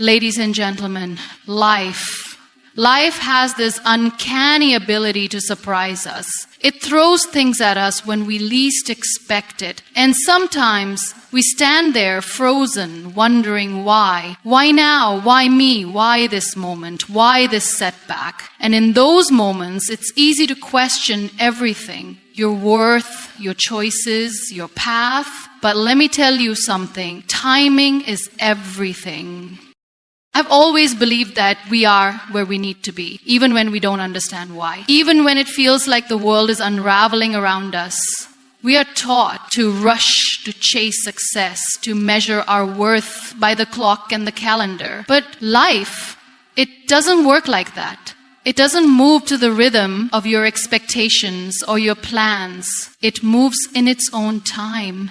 Ladies and gentlemen, life has this uncanny ability to surprise us. It throws things at us when we least expect it. And sometimes we stand there frozen, wondering why. Why now? Why me? Why this moment? Why this setback? And in those moments, it's easy to question everything. Your worth, your choices, your path. But let me tell you something. Timing is everything. I've always believed that we are where we need to be, even when we don't understand why. Even when it feels like the world is unraveling around us. We are taught to rush to chase success, to measure our worth by the clock and the calendar. But life, it doesn't work like that. It doesn't move to the rhythm of your expectations or your plans. It moves in its own time.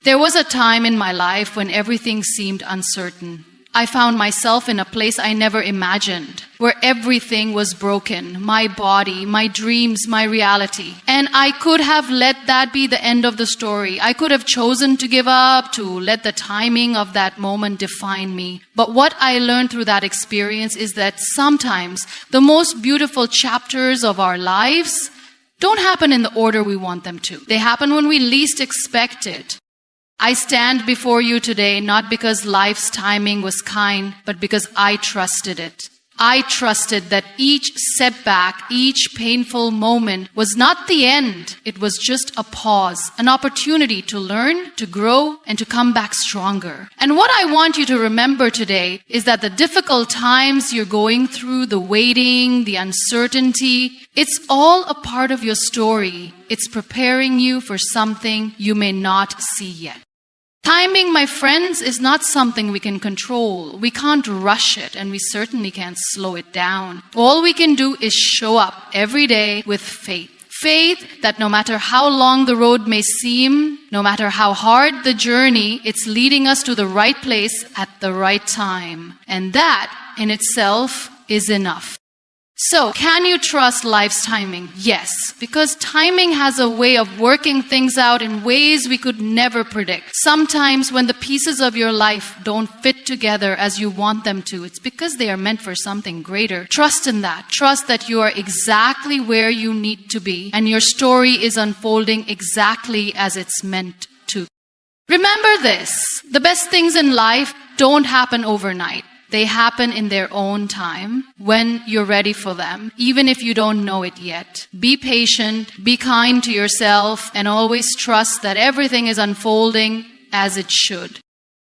There was a time in my life when everything seemed uncertain. I found myself in a place I never imagined, where everything was broken, my body, my dreams, my reality. And I could have let that be the end of the story. I could have chosen to give up, to let the timing of that moment define me. But what I learned through that experience is that sometimes the most beautiful chapters of our lives don't happen in the order we want them to. They happen when we least expect it. I stand before you today not because life's timing was kind, but because I trusted it. I trusted that each setback, each painful moment was not the end. It was just a pause, an opportunity to learn, to grow, and to come back stronger. And what I want you to remember today is that the difficult times you're going through, the waiting, the uncertainty, it's all a part of your story. It's preparing you for something you may not see yet. Timing, my friends, is not something we can control. We can't rush it, and we certainly can't slow it down. All we can do is show up every day with faith. Faith that no matter how long the road may seem, no matter how hard the journey, it's leading us to the right place at the right time. And that, in itself, is enough. So, can you trust life's timing? Yes, because timing has a way of working things out in ways we could never predict. Sometimes when the pieces of your life don't fit together as you want them to, it's because they are meant for something greater. Trust in that. Trust that you are exactly where you need to be, and your story is unfolding exactly as it's meant to. Remember this, the best things in life don't happen overnight. They happen in their own time, when you're ready for them, even if you don't know it yet. Be patient, be kind to yourself, and always trust that everything is unfolding as it should.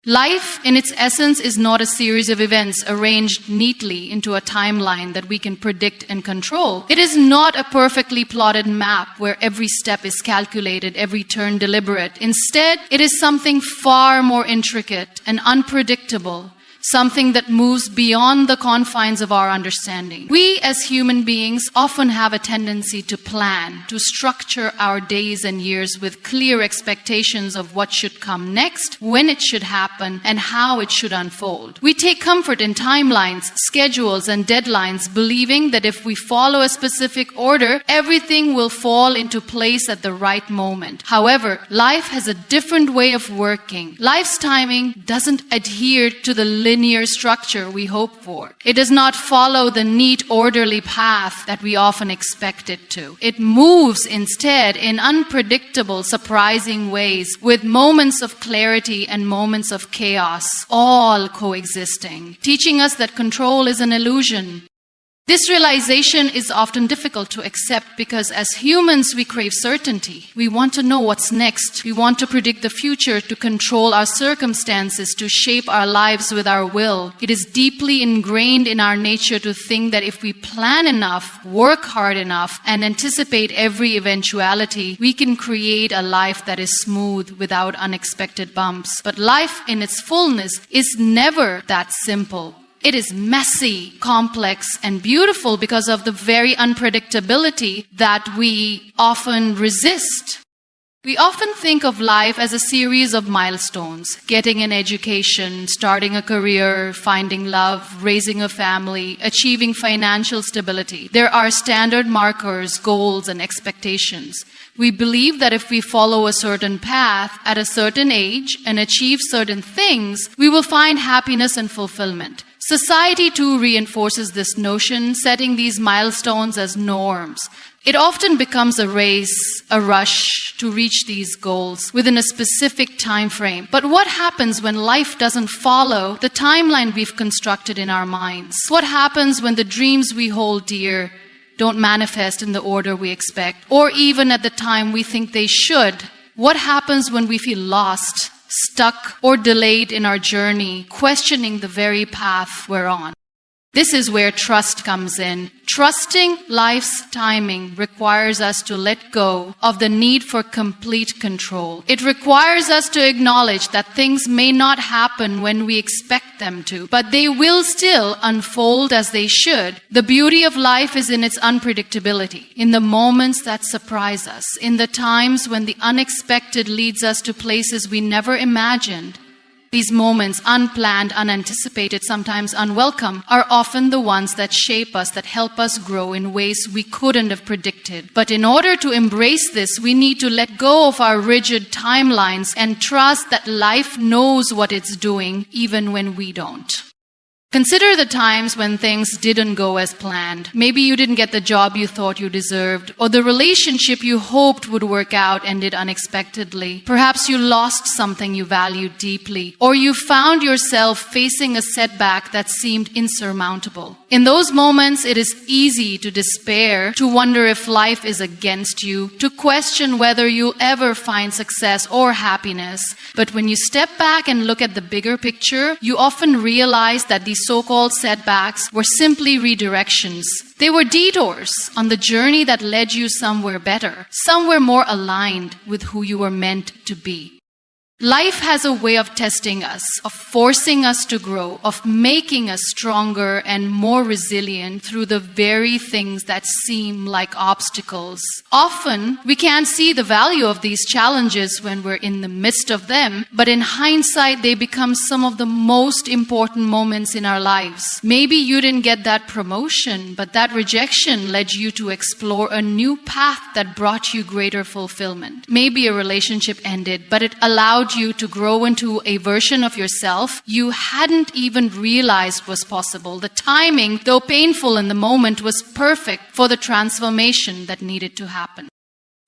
Life, in its essence, is not a series of events arranged neatly into a timeline that we can predict and control. It is not a perfectly plotted map where every step is calculated, every turn deliberate. Instead, it is something far more intricate and unpredictable. Something that moves beyond the confines of our understanding. We as human beings often have a tendency to plan, to structure our days and years with clear expectations of what should come next, when it should happen, and how it should unfold. We take comfort in timelines, schedules, and deadlines, believing that if we follow a specific order, everything will fall into place at the right moment. However, life has a different way of working. Life's timing doesn't adhere to the linear structure we hope for. It does not follow the neat, orderly path that we often expect it to. It moves instead in unpredictable, surprising ways, with moments of clarity and moments of chaos, all coexisting, teaching us that control is an illusion. This realization is often difficult to accept because as humans we crave certainty. We want to know what's next. We want to predict the future, to control our circumstances, to shape our lives with our will. It is deeply ingrained in our nature to think that if we plan enough, work hard enough, and anticipate every eventuality, we can create a life that is smooth without unexpected bumps. But life in its fullness is never that simple. It is messy, complex, and beautiful because of the very unpredictability that we often resist. We often think of life as a series of milestones: getting an education, starting a career, finding love, raising a family, achieving financial stability. There are standard markers, goals, and expectations. We believe that if we follow a certain path at a certain age and achieve certain things, we will find happiness and fulfillment. Society too reinforces this notion, setting these milestones as norms. It often becomes a race, a rush to reach these goals within a specific time frame. But what happens when life doesn't follow the timeline we've constructed in our minds? What happens when the dreams we hold dear don't manifest in the order we expect, or even at the time we think they should? What happens when we feel lost, stuck, or delayed in our journey, questioning the very path we're on? This is where trust comes in. Trusting life's timing requires us to let go of the need for complete control. It requires us to acknowledge that things may not happen when we expect them to, but they will still unfold as they should. The beauty of life is in its unpredictability, in the moments that surprise us, in the times when the unexpected leads us to places we never imagined. These moments, unplanned, unanticipated, sometimes unwelcome, are often the ones that shape us, that help us grow in ways we couldn't have predicted. But in order to embrace this, we need to let go of our rigid timelines and trust that life knows what it's doing, even when we don't. Consider the times when things didn't go as planned. Maybe you didn't get the job you thought you deserved, or the relationship you hoped would work out ended unexpectedly. Perhaps you lost something you valued deeply, or you found yourself facing a setback that seemed insurmountable. In those moments, it is easy to despair, to wonder if life is against you, to question whether you'll ever find success or happiness. But when you step back and look at the bigger picture, you often realize that these so-called setbacks were simply redirections. They were detours on the journey that led you somewhere better, somewhere more aligned with who you were meant to be. Life has a way of testing us, of forcing us to grow, of making us stronger and more resilient through the very things that seem like obstacles. Often, we can't see the value of these challenges when we're in the midst of them, but in hindsight, they become some of the most important moments in our lives. Maybe you didn't get that promotion, but that rejection led you to explore a new path that brought you greater fulfillment. Maybe a relationship ended, but it allowed you to grow into a version of yourself you hadn't even realized was possible. The timing, though painful in the moment, was perfect for the transformation that needed to happen.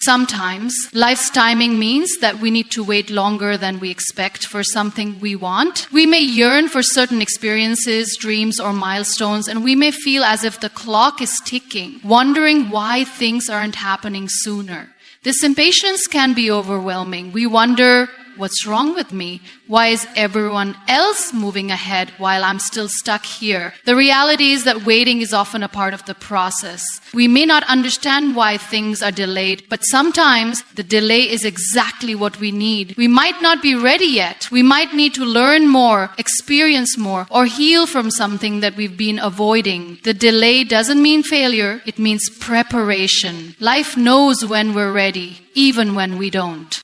Sometimes, life's timing means that we need to wait longer than we expect for something we want. We may yearn for certain experiences, dreams, or milestones, and we may feel as if the clock is ticking, wondering why things aren't happening sooner. This impatience can be overwhelming. We wonder, what's wrong with me? Why is everyone else moving ahead while I'm still stuck here? The reality is that waiting is often a part of the process. We may not understand why things are delayed, but sometimes the delay is exactly what we need. We might not be ready yet. We might need to learn more, experience more, or heal from something that we've been avoiding. The delay doesn't mean failure. It means preparation. Life knows when we're ready, even when we don't.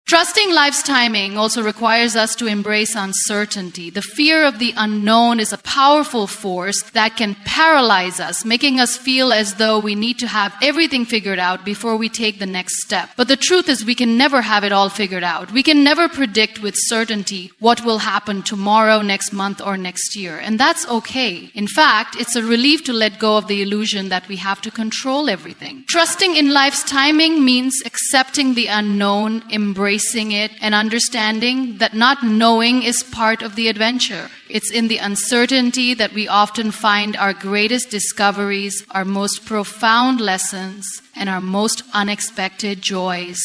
Trusting life's timing also requires us to embrace uncertainty. The fear of the unknown is a powerful force that can paralyze us, making us feel as though we need to have everything figured out before we take the next step. But the truth is we can never have it all figured out. We can never predict with certainty what will happen tomorrow, next month, or next year. And that's okay. In fact, it's a relief to let go of the illusion that we have to control everything. Trusting in life's timing means accepting the unknown, embracing it, and understanding that not knowing is part of the adventure. It's in the uncertainty that we often find our greatest discoveries, our most profound lessons, and our most unexpected joys.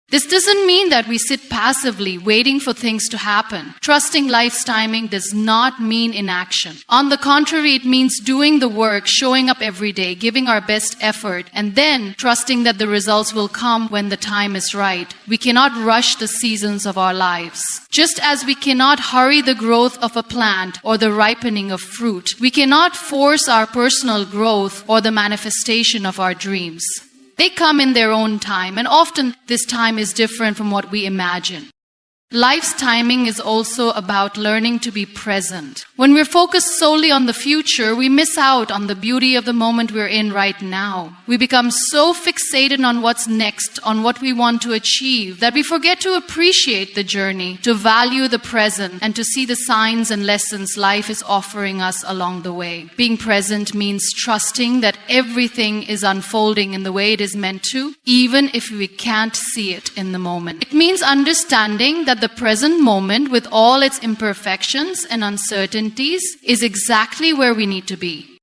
This doesn't mean that we sit passively waiting for things to happen. Trusting life's timing does not mean inaction. On the contrary, it means doing the work, showing up every day, giving our best effort, and then trusting that the results will come when the time is right. We cannot rush the seasons of our lives. Just as we cannot hurry the growth of a plant or the ripening of fruit, we cannot force our personal growth or the manifestation of our dreams. They come in their own time, and often this time is different from what we imagine. Life's timing is also about learning to be present. When we're focused solely on the future, we miss out on the beauty of the moment we're in right now. We become so fixated on what's next, on what we want to achieve, that we forget to appreciate the journey, to value the present, and to see the signs and lessons life is offering us along the way. Being present means trusting that everything is unfolding in the way it is meant to, even if we can't see it in the moment. It means understanding that the present moment, with all its imperfections and uncertainties, is exactly where we need to be.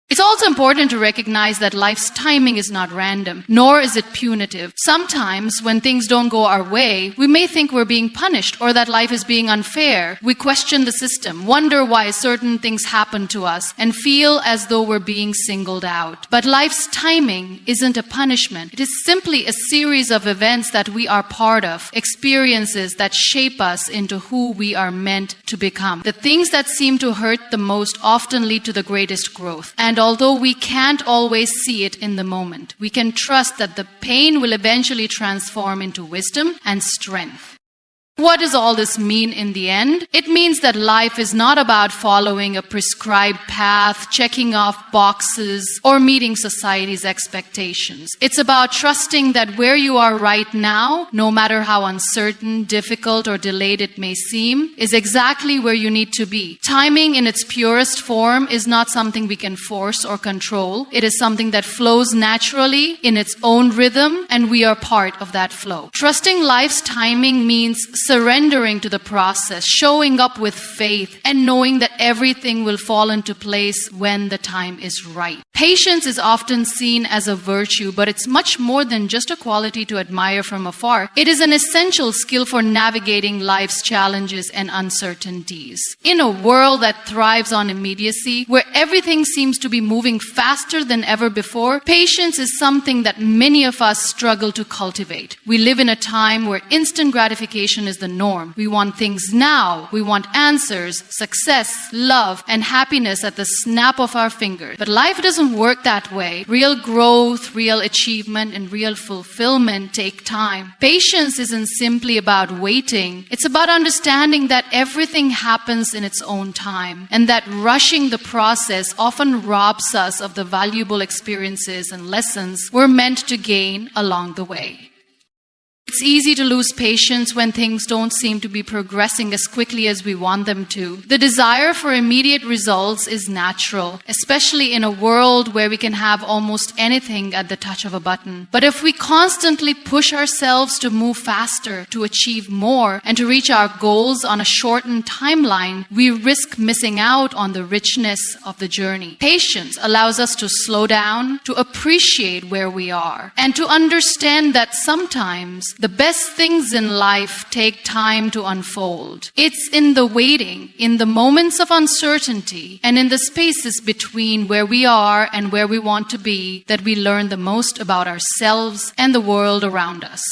It's also important to recognize that life's timing is not random, nor is it punitive. Sometimes, when things don't go our way, we may think we're being punished or that life is being unfair. We question the system, wonder why certain things happen to us, and feel as though we're being singled out. But life's timing isn't a punishment. It is simply a series of events that we are part of, experiences that shape us into who we are meant to become. The things that seem to hurt the most often lead to the greatest growth. And although we can't always see it in the moment, we can trust that the pain will eventually transform into wisdom and strength. What does all this mean in the end? It means that life is not about following a prescribed path, checking off boxes, or meeting society's expectations. It's about trusting that where you are right now, no matter how uncertain, difficult, or delayed it may seem, is exactly where you need to be. Timing in its purest form is not something we can force or control. It is something that flows naturally in its own rhythm, and we are part of that flow. Trusting life's timing means surrendering to the process, showing up with faith, and knowing that everything will fall into place when the time is right. Patience is often seen as a virtue, but it's much more than just a quality to admire from afar. It is an essential skill for navigating life's challenges and uncertainties. In a world that thrives on immediacy, where everything seems to be moving faster than ever before, patience is something that many of us struggle to cultivate. We live in a time where instant gratification is the norm. We want things now. We want answers, success, love, and happiness at the snap of our fingers. But life doesn't work that way. Real growth, real achievement, and real fulfillment take time. Patience isn't simply about waiting. It's about understanding that everything happens in its own time, and that rushing the process often robs us of the valuable experiences and lessons we're meant to gain along the way. It's easy to lose patience when things don't seem to be progressing as quickly as we want them to. The desire for immediate results is natural, especially in a world where we can have almost anything at the touch of a button. But if we constantly push ourselves to move faster, to achieve more, and to reach our goals on a shortened timeline, we risk missing out on the richness of the journey. Patience allows us to slow down, to appreciate where we are, and to understand that sometimes the best things in life take time to unfold. It's in the waiting, in the moments of uncertainty, and in the spaces between where we are and where we want to be that we learn the most about ourselves and the world around us.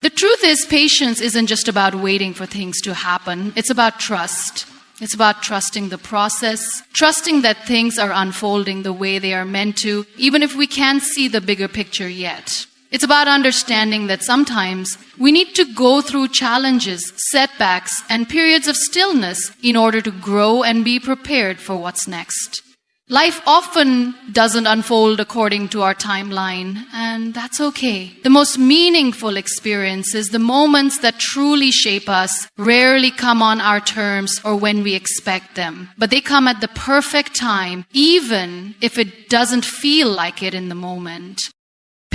The truth is, patience isn't just about waiting for things to happen. It's about trust. It's about trusting the process, trusting that things are unfolding the way they are meant to, even if we can't see the bigger picture yet. It's about understanding that sometimes we need to go through challenges, setbacks, and periods of stillness in order to grow and be prepared for what's next. Life often doesn't unfold according to our timeline, and that's okay. The most meaningful experiences, the moments that truly shape us, rarely come on our terms or when we expect them. But they come at the perfect time, even if it doesn't feel like it in the moment.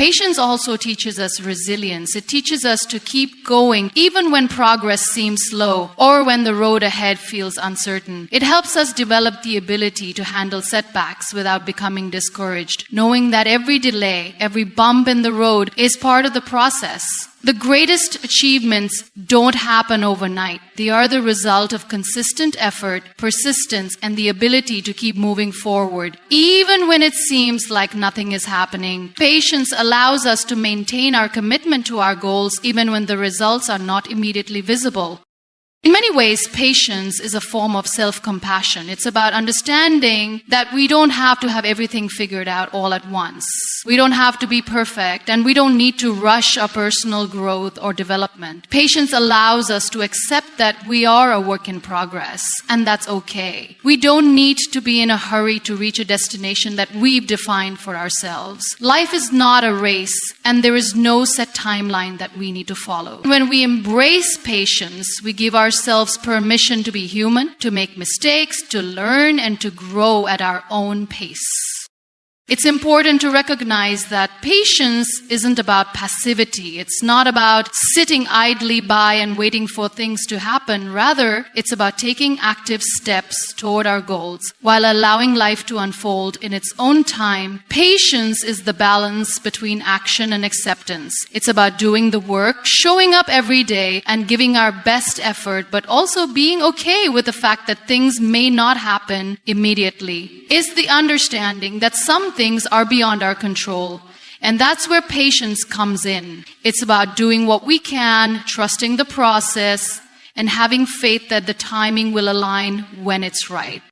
Patience also teaches us resilience. It teaches us to keep going even when progress seems slow or when the road ahead feels uncertain. It helps us develop the ability to handle setbacks without becoming discouraged, knowing that every delay, every bump in the road is part of the process. The greatest achievements don't happen overnight. They are the result of consistent effort, persistence, and the ability to keep moving forward. Even when it seems like nothing is happening, patience allows us to maintain our commitment to our goals even when the results are not immediately visible. In many ways, patience is a form of self-compassion. It's about understanding that we don't have to have everything figured out all at once. We don't have to be perfect, and we don't need to rush our personal growth or development. Patience allows us to accept that we are a work in progress, and that's okay. We don't need to be in a hurry to reach a destination that we've defined for ourselves. Life is not a race, and there is no set timeline that we need to follow. When we embrace patience, we give ourselves permission to be human, to make mistakes, to learn, and to grow at our own pace. It's important to recognize that patience isn't about passivity. It's not about sitting idly by and waiting for things to happen. Rather, it's about taking active steps toward our goals while allowing life to unfold in its own time. Patience is the balance between action and acceptance. It's about doing the work, showing up every day, and giving our best effort, but also being okay with the fact that things may not happen immediately. It's the understanding that some things are beyond our control. And that's where patience comes in. It's about doing what we can, trusting the process, and having faith that the timing will align when it's right.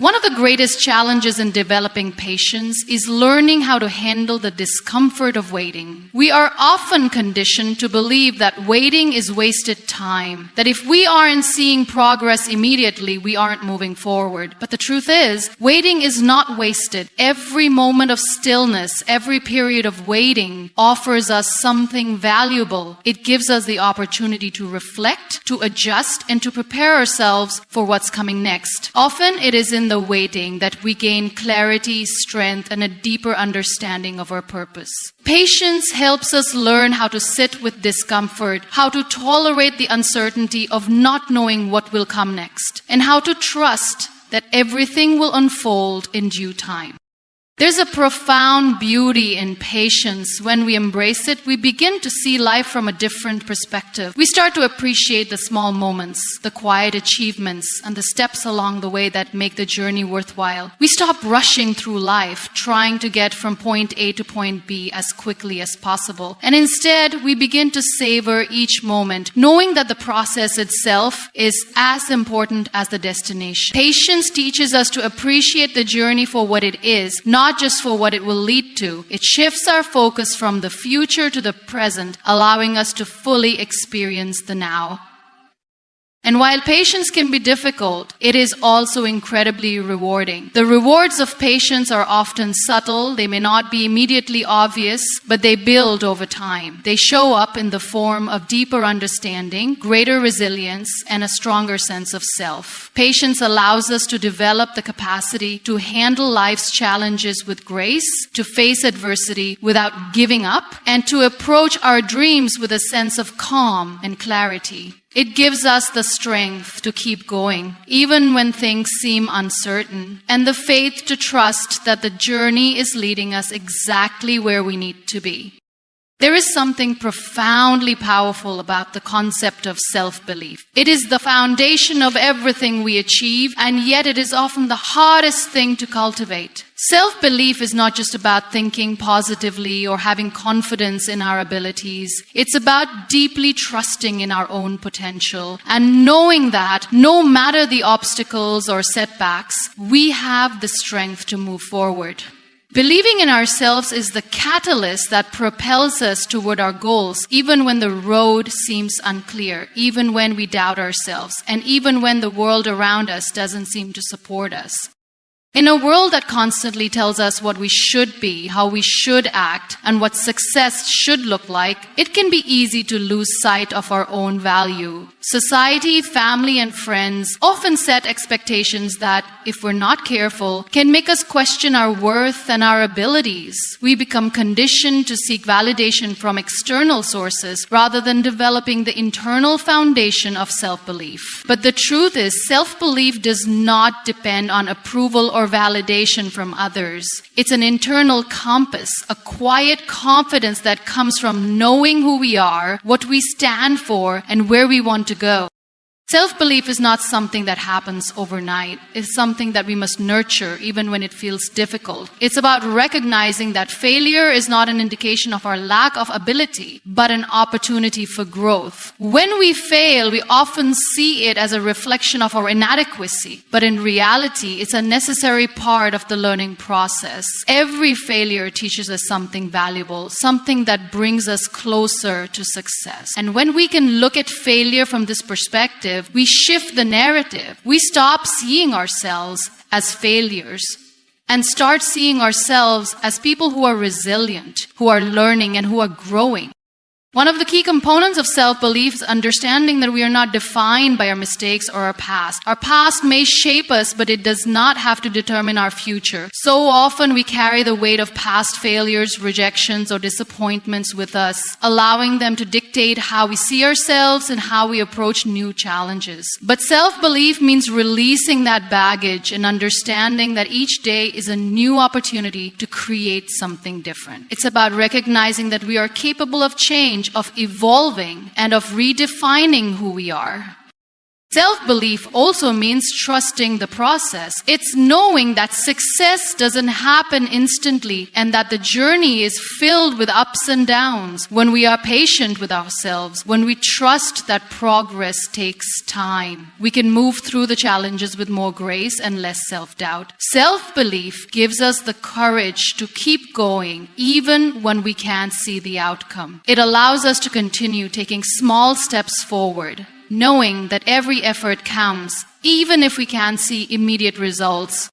One of the greatest challenges in developing patience is learning how to handle the discomfort of waiting. We are often conditioned to believe that waiting is wasted time, that if we aren't seeing progress immediately, we aren't moving forward. But the truth is, waiting is not wasted. Every moment of stillness, every period of waiting offers us something valuable. It gives us the opportunity to reflect, to adjust, and to prepare ourselves for what's coming next. Often it is in the waiting that we gain clarity, strength, and a deeper understanding of our purpose. Patience helps us learn how to sit with discomfort, how to tolerate the uncertainty of not knowing what will come next, and how to trust that everything will unfold in due time. There's a profound beauty in patience. When we embrace it, we begin to see life from a different perspective. We start to appreciate the small moments, the quiet achievements, and the steps along the way that make the journey worthwhile. We stop rushing through life, trying to get from point A to point B as quickly as possible. And instead, we begin to savor each moment, knowing that the process itself is as important as the destination. Patience teaches us to appreciate the journey for what it is, not just for what it will lead to. It shifts our focus from the future to the present, allowing us to fully experience the now. And while patience can be difficult, it is also incredibly rewarding. The rewards of patience are often subtle. They may not be immediately obvious, but they build over time. They show up in the form of deeper understanding, greater resilience, and a stronger sense of self. Patience allows us to develop the capacity to handle life's challenges with grace, to face adversity without giving up, and to approach our dreams with a sense of calm and clarity. It gives us the strength to keep going, even when things seem uncertain, and the faith to trust that the journey is leading us exactly where we need to be. There is something profoundly powerful about the concept of self-belief. It is the foundation of everything we achieve, and yet it is often the hardest thing to cultivate. Self-belief is not just about thinking positively or having confidence in our abilities. It's about deeply trusting in our own potential and knowing that no matter the obstacles or setbacks, we have the strength to move forward. Believing in ourselves is the catalyst that propels us toward our goals, even when the road seems unclear, even when we doubt ourselves, and even when the world around us doesn't seem to support us. In a world that constantly tells us what we should be, how we should act, and what success should look like, it can be easy to lose sight of our own value. Society, family, and friends often set expectations that, if we're not careful, can make us question our worth and our abilities. We become conditioned to seek validation from external sources rather than developing the internal foundation of self-belief. But the truth is, self-belief does not depend on approval or validation from others. It's an internal compass, a quiet confidence that comes from knowing who we are, what we stand for, and where we want to go. Self-belief is not something that happens overnight. It's something that we must nurture even when it feels difficult. It's about recognizing that failure is not an indication of our lack of ability, but an opportunity for growth. When we fail, we often see it as a reflection of our inadequacy, but in reality, it's a necessary part of the learning process. Every failure teaches us something valuable, something that brings us closer to success. And when we can look at failure from this perspective, we shift the narrative. We stop seeing ourselves as failures and start seeing ourselves as people who are resilient, who are learning, and who are growing. One of the key components of self-belief is understanding that we are not defined by our mistakes or our past. Our past may shape us, but it does not have to determine our future. So often we carry the weight of past failures, rejections, or disappointments with us, allowing them to dictate how we see ourselves and how we approach new challenges. But self-belief means releasing that baggage and understanding that each day is a new opportunity to create something different. It's about recognizing that we are capable of change, of evolving, and of redefining who we are. Self-belief also means trusting the process. It's knowing that success doesn't happen instantly and that the journey is filled with ups and downs. When we are patient with ourselves, when we trust that progress takes time, we can move through the challenges with more grace and less self-doubt. Self-belief gives us the courage to keep going even when we can't see the outcome. It allows us to continue taking small steps forward, knowing that every effort counts, even if we can't see immediate results.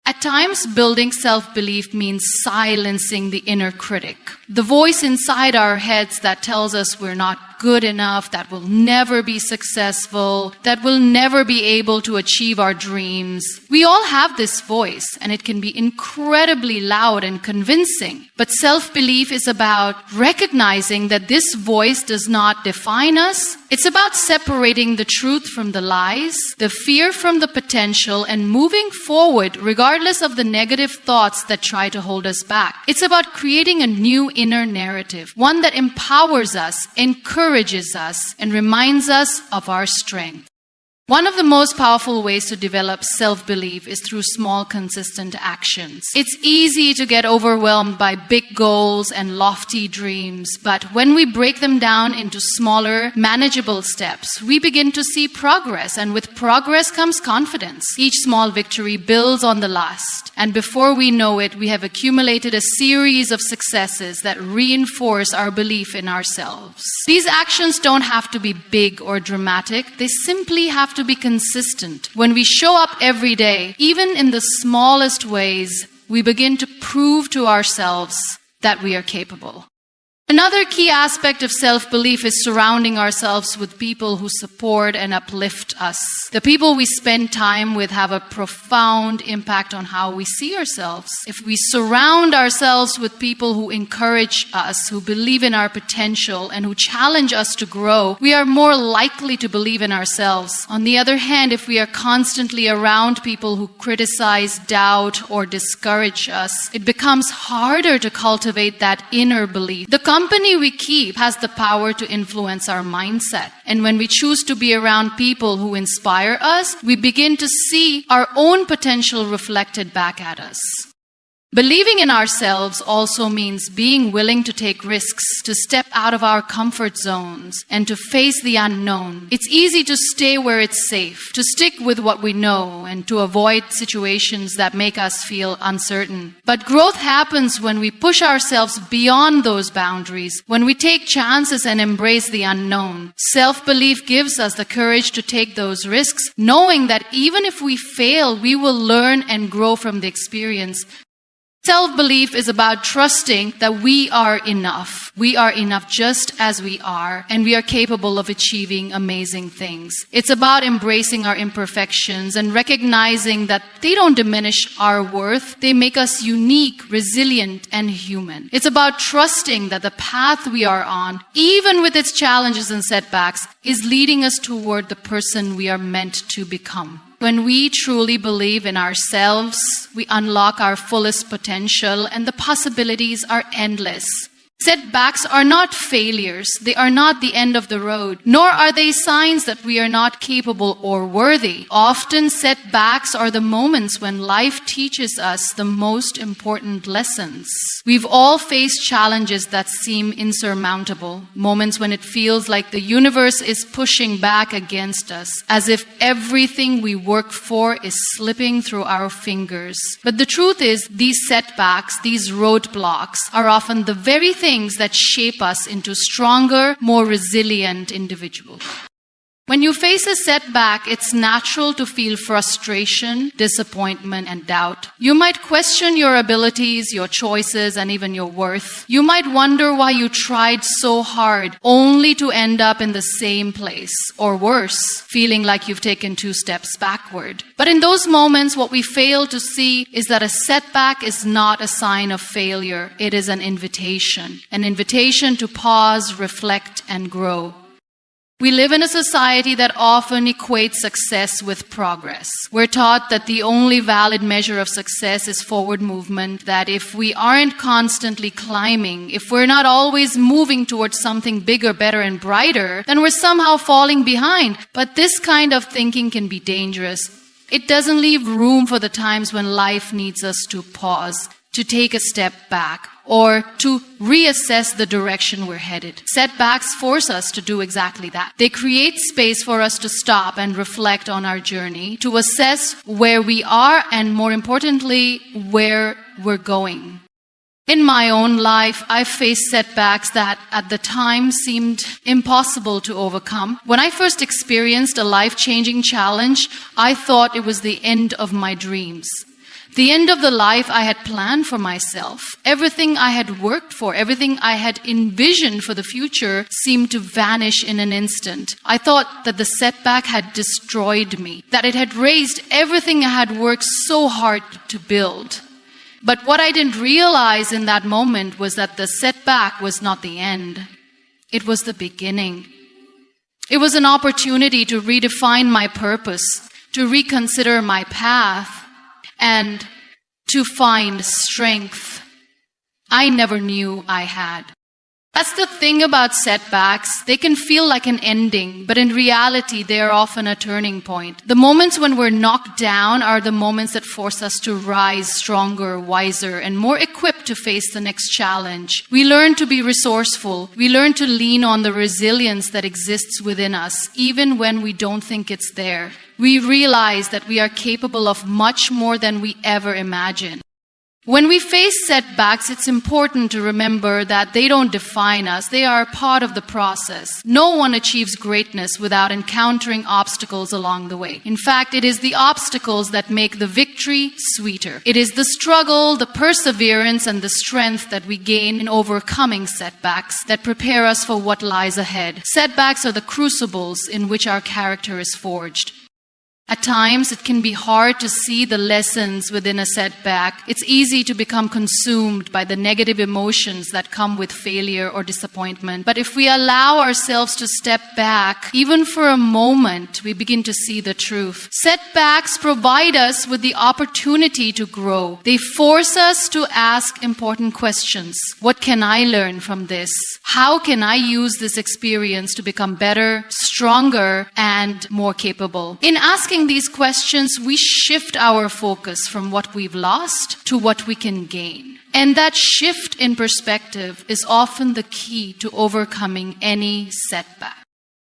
At times, building self-belief means silencing the inner critic, the voice inside our heads that tells us we're not good enough, that we'll never be successful, that we'll never be able to achieve our dreams. We all have this voice, and it can be incredibly loud and convincing. But self-belief is about recognizing that this voice does not define us. It's about separating the truth from the lies, the fear from the potential, and moving forward regardless of the negative thoughts that try to hold us back. It's about creating a new inner narrative, one that empowers us, encourages us, and reminds us of our strength. One of the most powerful ways to develop self-belief is through small, consistent actions. It's easy to get overwhelmed by big goals and lofty dreams, but when we break them down into smaller, manageable steps, we begin to see progress, and with progress comes confidence. Each small victory builds on the last, and before we know it, we have accumulated a series of successes that reinforce our belief in ourselves. These actions don't have to be big or dramatic. They simply have to be consistent. When we show up every day, even in the smallest ways, we begin to prove to ourselves that we are capable. Another key aspect of self-belief is surrounding ourselves with people who support and uplift us. The people we spend time with have a profound impact on how we see ourselves. If we surround ourselves with people who encourage us, who believe in our potential, and who challenge us to grow, we are more likely to believe in ourselves. On the other hand, if we are constantly around people who criticize, doubt, or discourage us, it becomes harder to cultivate that inner belief. The company we keep has the power to influence our mindset. And when we choose to be around people who inspire us, we begin to see our own potential reflected back at us. Believing in ourselves also means being willing to take risks, to step out of our comfort zones, and to face the unknown. It's easy to stay where it's safe, to stick with what we know, and to avoid situations that make us feel uncertain. But growth happens when we push ourselves beyond those boundaries, when we take chances and embrace the unknown. Self-belief gives us the courage to take those risks, knowing that even if we fail, we will learn and grow from the experience. Self-belief is about trusting that we are enough. We are enough just as we are, and we are capable of achieving amazing things. It's about embracing our imperfections and recognizing that they don't diminish our worth. They make us unique, resilient, and human. It's about trusting that the path we are on, even with its challenges and setbacks, is leading us toward the person we are meant to become. When we truly believe in ourselves, we unlock our fullest potential, and the possibilities are endless. Setbacks are not failures. They are not the end of the road, nor are they signs that we are not capable or worthy. Often setbacks are the moments when life teaches us the most important lessons. We've all faced challenges that seem insurmountable, moments when it feels like the universe is pushing back against us, as if everything we work for is slipping through our fingers. But the truth is, these setbacks, these roadblocks, are often the very things that shape us into stronger, more resilient individuals. When you face a setback, it's natural to feel frustration, disappointment, and doubt. You might question your abilities, your choices, and even your worth. You might wonder why you tried so hard, only to end up in the same place, or worse, feeling like you've taken 2 steps backward. But in those moments, what we fail to see is that a setback is not a sign of failure. It is an invitation to pause, reflect, and grow. We live in a society that often equates success with progress. We're taught that the only valid measure of success is forward movement, that if we aren't constantly climbing, if we're not always moving towards something bigger, better, and brighter, then we're somehow falling behind. But this kind of thinking can be dangerous. It doesn't leave room for the times when life needs us to pause, to take a step back, or to reassess the direction we're headed. Setbacks force us to do exactly that. They create space for us to stop and reflect on our journey, to assess where we are, and more importantly, where we're going. In my own life, I've faced setbacks that at the time seemed impossible to overcome. When I first experienced a life-changing challenge, I thought it was the end of my dreams. The end of the life I had planned for myself. Everything I had worked for, everything I had envisioned for the future seemed to vanish in an instant. I thought that the setback had destroyed me, that it had razed everything I had worked so hard to build. But what I didn't realize in that moment was that the setback was not the end. It was the beginning. It was an opportunity to redefine my purpose, to reconsider my path, and to find strength I never knew I had. That's the thing about setbacks. They can feel like an ending, but in reality, they are often a turning point. The moments when we're knocked down are the moments that force us to rise stronger, wiser, and more equipped to face the next challenge. We learn to be resourceful. We learn to lean on the resilience that exists within us, even when we don't think it's there. We realize that we are capable of much more than we ever imagined. When we face setbacks, it's important to remember that they don't define us. They are part of the process. No one achieves greatness without encountering obstacles along the way. In fact, it is the obstacles that make the victory sweeter. It is the struggle, the perseverance, and the strength that we gain in overcoming setbacks that prepare us for what lies ahead. Setbacks are the crucibles in which our character is forged. At times, it can be hard to see the lessons within a setback. It's easy to become consumed by the negative emotions that come with failure or disappointment. But if we allow ourselves to step back, even for a moment, we begin to see the truth. Setbacks provide us with the opportunity to grow. They force us to ask important questions. What can I learn from this? How can I use this experience to become better, stronger, and more capable? In asking these questions, we shift our focus from what we've lost to what we can gain. And that shift in perspective is often the key to overcoming any setback.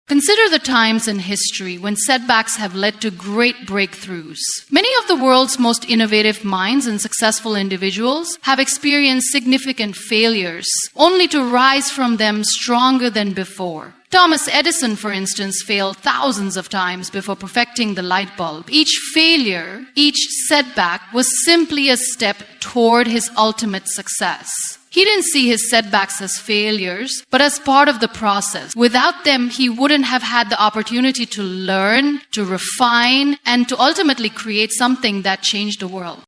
Consider the times in history when setbacks have led to great breakthroughs. Many of the world's most innovative minds and successful individuals have experienced significant failures, only to rise from them stronger than before. Thomas Edison, for instance, failed thousands of times before perfecting the light bulb. Each failure, each setback was simply a step toward his ultimate success. He didn't see his setbacks as failures, but as part of the process. Without them, he wouldn't have had the opportunity to learn, to refine, and to ultimately create something that changed the world.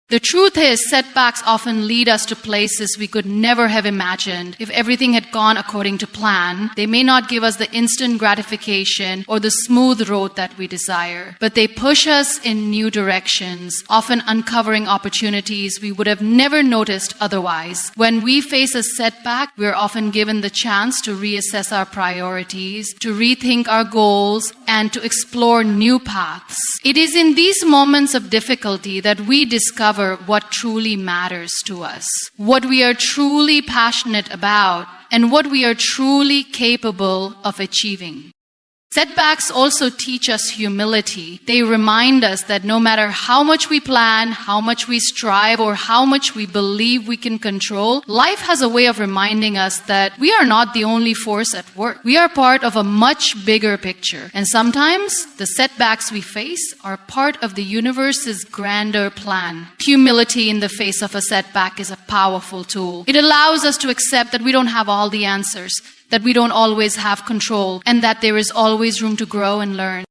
The truth is, setbacks often lead us to places we could never have imagined. If everything had gone according to plan, they may not give us the instant gratification or the smooth road that we desire, but they push us in new directions, often uncovering opportunities we would have never noticed otherwise. When we face a setback, we're often given the chance to reassess our priorities, to rethink our goals, and to explore new paths. It is in these moments of difficulty that we discover what truly matters to us, what we are truly passionate about, and what we are truly capable of achieving. Setbacks also teach us humility. They remind us that no matter how much we plan, how much we strive, or how much we believe we can control, life has a way of reminding us that we are not the only force at work. We are part of a much bigger picture. And sometimes the setbacks we face are part of the universe's grander plan. Humility in the face of a setback is a powerful tool. It allows us to accept that we don't have all the answers, that we don't always have control, and that there is always room to grow and learn.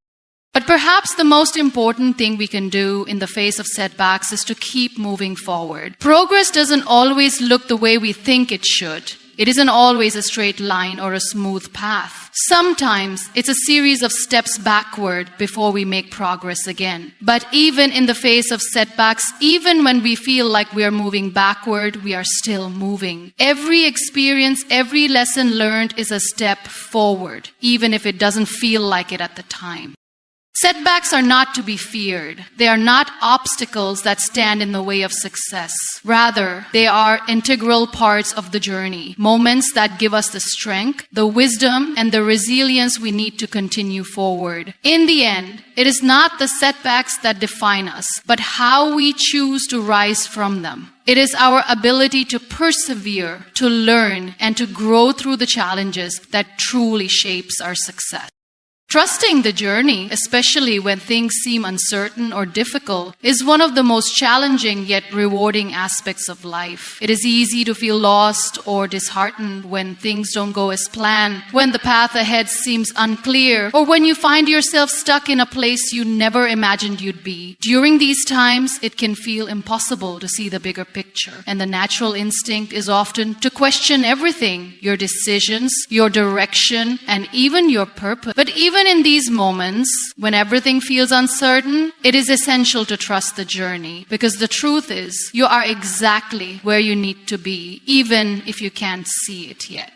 But perhaps the most important thing we can do in the face of setbacks is to keep moving forward. Progress doesn't always look the way we think it should. It isn't always a straight line or a smooth path. Sometimes it's a series of steps backward before we make progress again. But even in the face of setbacks, even when we feel like we are moving backward, we are still moving. Every experience, every lesson learned is a step forward, even if it doesn't feel like it at the time. Setbacks are not to be feared. They are not obstacles that stand in the way of success. Rather, they are integral parts of the journey, moments that give us the strength, the wisdom, and the resilience we need to continue forward. In the end, it is not the setbacks that define us, but how we choose to rise from them. It is our ability to persevere, to learn, and to grow through the challenges that truly shapes our success. Trusting the journey, especially when things seem uncertain or difficult, is one of the most challenging yet rewarding aspects of life. It is easy to feel lost or disheartened when things don't go as planned, when the path ahead seems unclear, or when you find yourself stuck in a place you never imagined you'd be. During these times, it can feel impossible to see the bigger picture, and the natural instinct is often to question everything, your decisions, your direction, and even your purpose. But even in these moments, when everything feels uncertain, it is essential to trust the journey, because the truth is, you are exactly where you need to be, even if you can't see it yet.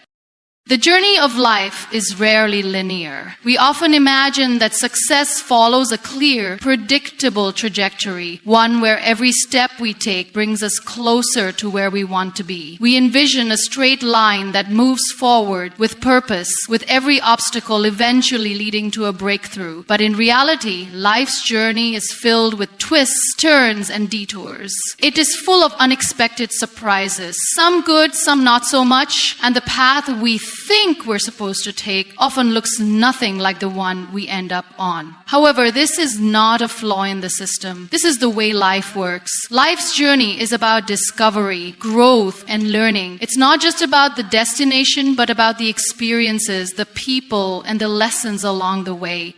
The journey of life is rarely linear. We often imagine that success follows a clear, predictable trajectory, one where every step we take brings us closer to where we want to be. We envision a straight line that moves forward with purpose, with every obstacle eventually leading to a breakthrough. But in reality, life's journey is filled with twists, turns, and detours. It is full of unexpected surprises, some good, some not so much, and the path we think we're supposed to take often looks nothing like the one we end up on. However, this is not a flaw in the system. This is the way life works. Life's journey is about discovery, growth, and learning. It's not just about the destination, but about the experiences, the people, and the lessons along the way.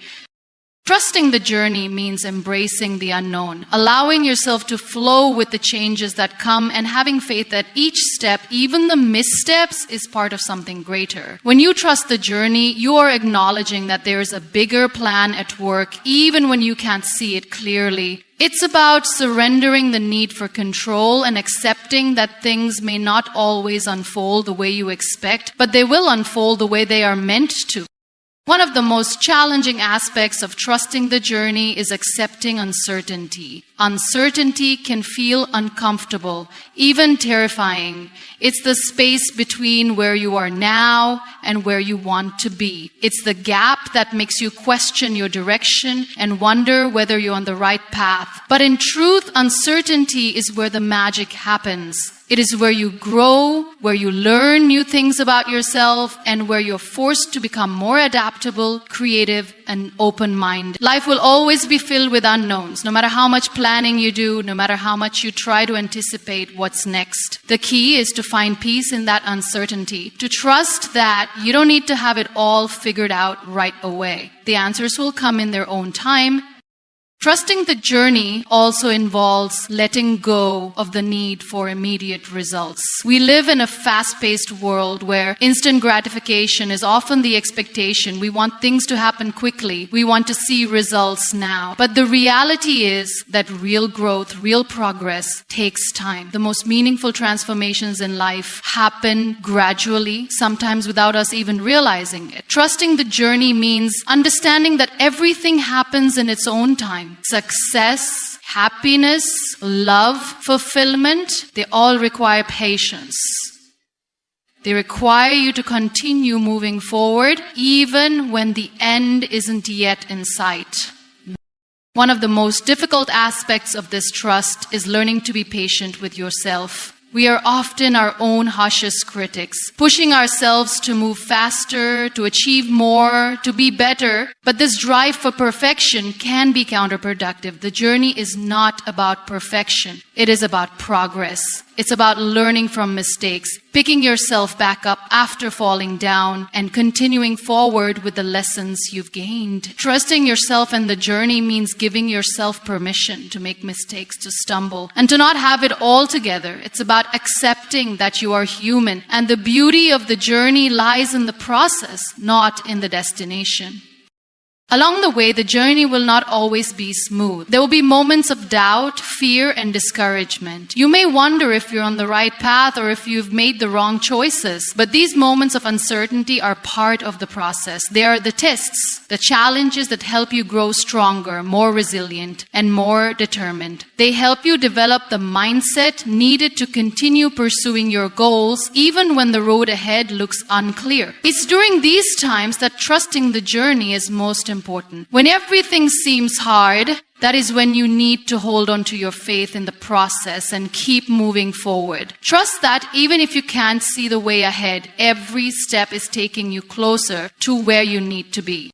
Trusting the journey means embracing the unknown, allowing yourself to flow with the changes that come, and having faith that each step, even the missteps, is part of something greater. When you trust the journey, you are acknowledging that there is a bigger plan at work, even when you can't see it clearly. It's about surrendering the need for control and accepting that things may not always unfold the way you expect, but they will unfold the way they are meant to. One of the most challenging aspects of trusting the journey is accepting uncertainty. Uncertainty can feel uncomfortable, even terrifying. It's the space between where you are now and where you want to be. It's the gap that makes you question your direction and wonder whether you're on the right path. But in truth, uncertainty is where the magic happens. It is where you grow, where you learn new things about yourself, and where you're forced to become more adaptable, creative, and open-minded. Life will always be filled with unknowns, no matter how much planning you do, no matter how much you try to anticipate what's next. The key is to find peace in that uncertainty, to trust that you don't need to have it all figured out right away. The answers will come in their own time. Trusting the journey also involves letting go of the need for immediate results. We live in a fast-paced world where instant gratification is often the expectation. We want things to happen quickly. We want to see results now. But the reality is that real growth, real progress takes time. The most meaningful transformations in life happen gradually, sometimes without us even realizing it. Trusting the journey means understanding that everything happens in its own time. Success, happiness, love, fulfillment, they all require patience. They require you to continue moving forward even when the end isn't yet in sight. One of the most difficult aspects of this trust is learning to be patient with yourself. We are often our own harshest critics, pushing ourselves to move faster, to achieve more, to be better. But this drive for perfection can be counterproductive. The journey is not about perfection. It is about progress. It's about learning from mistakes, picking yourself back up after falling down, and continuing forward with the lessons you've gained. Trusting yourself and the journey means giving yourself permission to make mistakes, to stumble, and to not have it all together. It's about accepting that you are human, and the beauty of the journey lies in the process, not in the destination. Along the way, the journey will not always be smooth. There will be moments of doubt, fear, and discouragement. You may wonder if you're on the right path or if you've made the wrong choices. But these moments of uncertainty are part of the process. They are the tests, the challenges that help you grow stronger, more resilient, and more determined. They help you develop the mindset needed to continue pursuing your goals, even when the road ahead looks unclear. It's during these times that trusting the journey is most important. When everything seems hard, that is when you need to hold on to your faith in the process and keep moving forward. Trust that even if you can't see the way ahead, every step is taking you closer to where you need to be.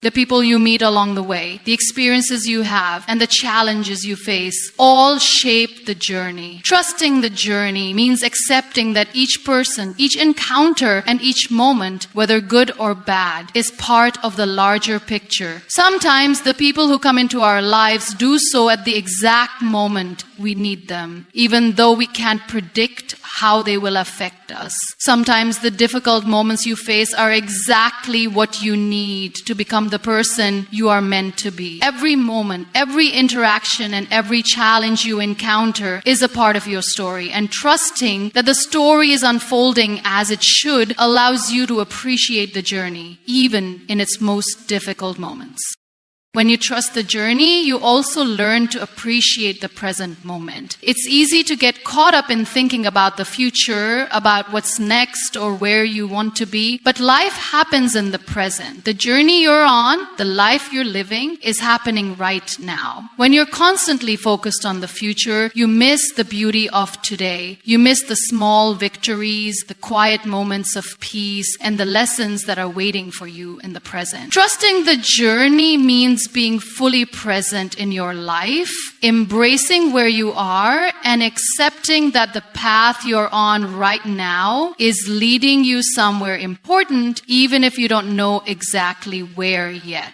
The people you meet along the way, the experiences you have, and the challenges you face all shape the journey. Trusting the journey means accepting that each person, each encounter, and each moment, whether good or bad, is part of the larger picture. Sometimes the people who come into our lives do so at the exact moment we need them, even though we can't predict how they will affect us. Sometimes the difficult moments you face are exactly what you need to become the person you are meant to be. Every moment, every interaction, and every challenge you encounter is a part of your story. And trusting that the story is unfolding as it should allows you to appreciate the journey, even in its most difficult moments. When you trust the journey, you also learn to appreciate the present moment. It's easy to get caught up in thinking about the future, about what's next or where you want to be, but life happens in the present. The journey you're on, the life you're living, is happening right now. When you're constantly focused on the future, you miss the beauty of today. You miss the small victories, the quiet moments of peace, and the lessons that are waiting for you in the present. Trusting the journey means being fully present in your life, embracing where you are, and accepting that the path you're on right now is leading you somewhere important, even if you don't know exactly where yet.